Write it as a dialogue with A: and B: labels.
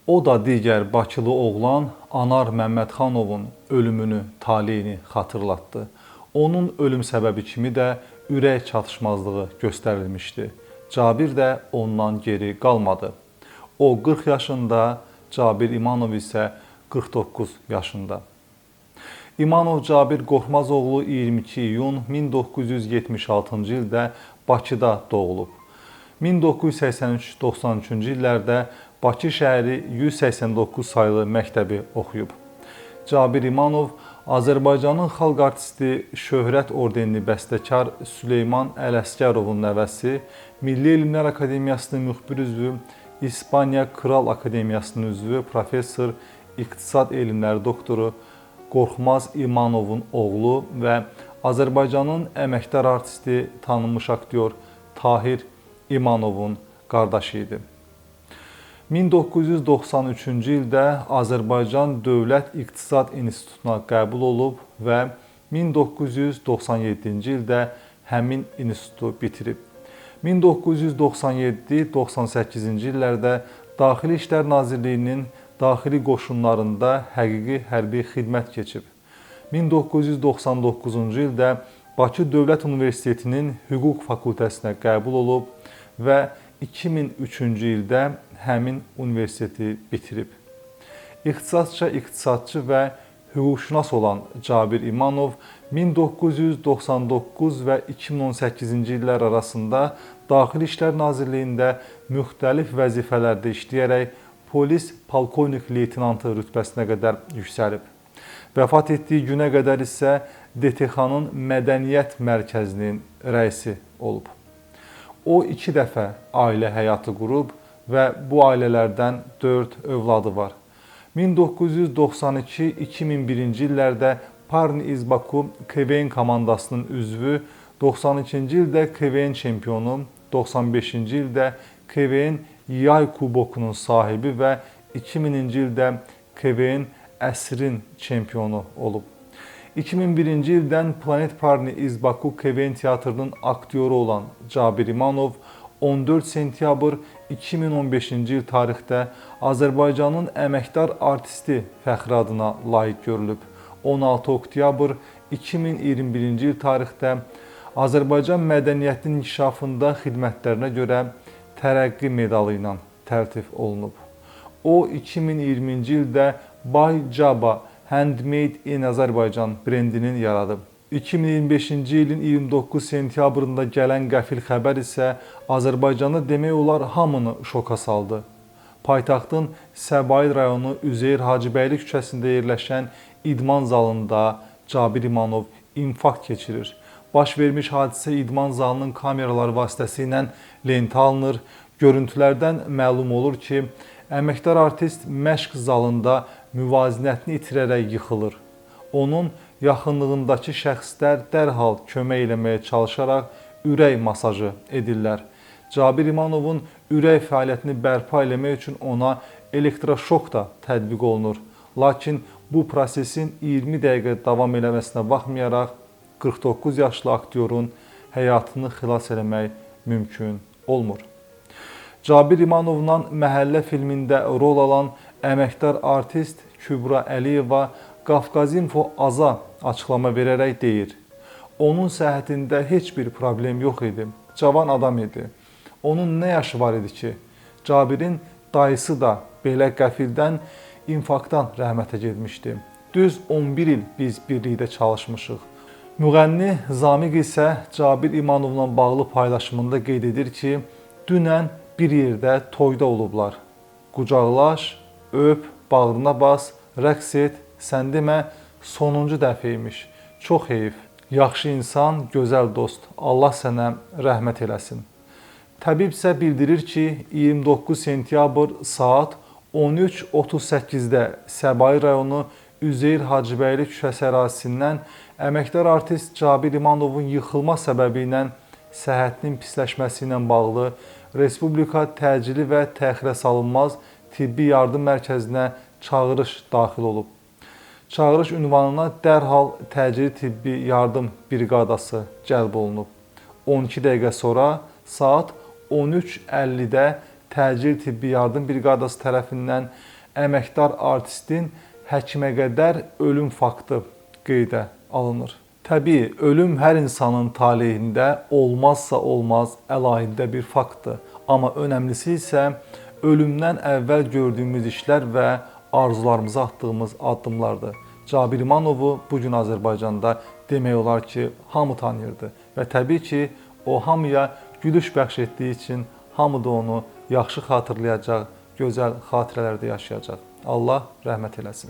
A: O da digər Bakılı oğlan Anar Məmmədxanovun ölümünü, taleyini xatırlatdı. Onun ölüm səbəbi kimi də ürək çatışmazlığı göstərilmişdi. Cabir də ondan geri qalmadı. O 40 yaşında, Cabir İmanov isə 49 yaşında. İmanov Cabir Qorxmazoğlu 22 iyun 1976-cı ildə Bakıda doğulub. 1983-93-cü illərdə Bakı şəhəri 189 saylı məktəbi oxuyub. Cabir İmanov Azərbaycanın xalq artisti, Şöhrət ordenli bəstəkar Süleyman Ələsgərovun nəvəsi, Milli Elmlər Akademiyasının müxbir üzvü, İspaniya Kral Akademiyasının üzvü, professor, iqtisad elmləri doktoru Qorxmaz İmanovun oğlu və Azərbaycanın əməkdar artisti, tanınmış aktyor Tahir İmanovun qardaşı idi. 1993-cü ildə Azərbaycan Dövlət İqtisad İnstitutuna qəbul olub və 1997-ci ildə həmin institutu bitirib. 1997-98-ci illərdə Daxili İşlər Nazirliyinin daxili qoşunlarında həqiqi hərbi xidmət keçib. 1999-cu ildə Bakı Dövlət Universitetinin Hüquq Fakültəsinə qəbul olub və 2003-cü ildə həmin universiteti bitirib. İxtisasca iqtisadçı və hüquqşünas olan Cabir İmanov 1999 və 2018-ci illər arasında Daxili İşlər Nazirliyində müxtəlif vəzifələrdə işləyərək polis polkovnik leytenantı rütbəsinə qədər yüksəlib. Vəfat etdiyi günə qədər isə DTX-nın Mədəniyyət Mərkəzinin rəisi olub. O 2 dəfə ailə həyatı qurub və bu ailələrdən 4 övladı var. 1992-2001-ci illərdə Parni İzbaku KVN komandasının üzvü, 92-ci ildə KVN çempionu, 95-ci ildə KVN Yay Kubokunun sahibi və 2000-ci ildə KVN Əsrin çempionu olub. 2001-ci ildən Planet Parni İzbaku KVN teatrının aktyoru olan Cabir İmanov 14 sentyabr 2015-ci il tarixdə Azərbaycanın əməkdar artisti fəxri adına layiq görülüb. 16 oktyabr 2021-ci il tarixdə Azərbaycan mədəniyyətinin inkişafında xidmətlərinə görə tərəqqi medalı ilə təltif olunub. O 2020-ci ildə Bay Caba Handmade in Azərbaycan brendinin yaradıb. 2025-ci ilin 29 sentyabrında gələn qəfil xəbər isə Azərbaycanı demək olar hamını şoka saldı. Paytaxtın Səbail rayonu Üzeyir Hacıbəyli küçəsində yerləşən idman zalında Cabir İmanov infarkt keçirir. Baş vermiş hadisə idman zalının kameraları vasitəsilə lentə alınır. Görüntülərdən məlum olur ki, əməkdar artist məşq zalında müvazinətini itirərək yıxılır. Onun yaxınlığındakı şəxslər dərhal kömək eləməyə çalışaraq ürək masajı edirlər. Cabir İmanovun ürək fəaliyyətini bərpa eləmək üçün ona elektroşok da tətbiq olunur. Lakin bu prosesin 20 dəqiqə davam eləməsinə baxmayaraq 49 yaşlı aktyorun həyatını xilas eləmək mümkün olmur. Cabir İmanovla Məhəllə filmində rol alan əməkdar artist Kübra Əliyeva Qafqazinfo Aza açıqlama verərək deyir: onun səhhətində heç bir problem yox idi, cavan adam idi. Onun nə yaşı var idi ki? Cabirin dayısı da belə qəfildən infarktdan rəhmətə getmişdi. Düz 11 il biz birlikdə çalışmışıq. Müğənni Zamiq isə Cabir İmanovla bağlı paylaşımında qeyd edir ki, dünən bir yerdə toyda olublar. Qucaqlaş, öp, bağrına bas, rəqs et, sən demə, sonuncu dəfə imiş. Çox heyif. Yaxşı insan, gözəl dost. Allah sənə rəhmət eləsin. Təbib isə bildirir ki, 29 sentyabr saat 13:38-də Səbail rayonu Üzeyir Hacıbəyli küçəsi ərazisindən əməkdar artist Cabir İmanovun yıxılma səbəbi ilə səhhətinin pisləşməsi ilə bağlı Respublika Təcili və Təxirə Salınmaz Tibbi Yardım Mərkəzinə çağırış daxil olub. Çağırış ünvanına dərhal təcili tibbi yardım briqadası cəlb olunub. 12 dəqiqə sonra saat 13:50-də təcili tibbi yardım briqadası tərəfindən əməkdar artistin həkimə qədər ölüm faktı qeydə alınır. Təbii, ölüm hər insanın taleyində olmazsa olmaz əlahiddə bir faktdır. Amma önəmlisi isə ölümdən əvvəl gördüyümüz işlər və arzularımıza atdığımız addımlardır. Cabir İmanovu bugün Azərbaycanda demək olar ki, hamı tanıyırdı və təbii ki, o hamıya gülüş bəxş etdiyi üçün hamı da onu yaxşı xatırlayacaq, gözəl xatirələrdə yaşayacaq. Allah rəhmət eləsin.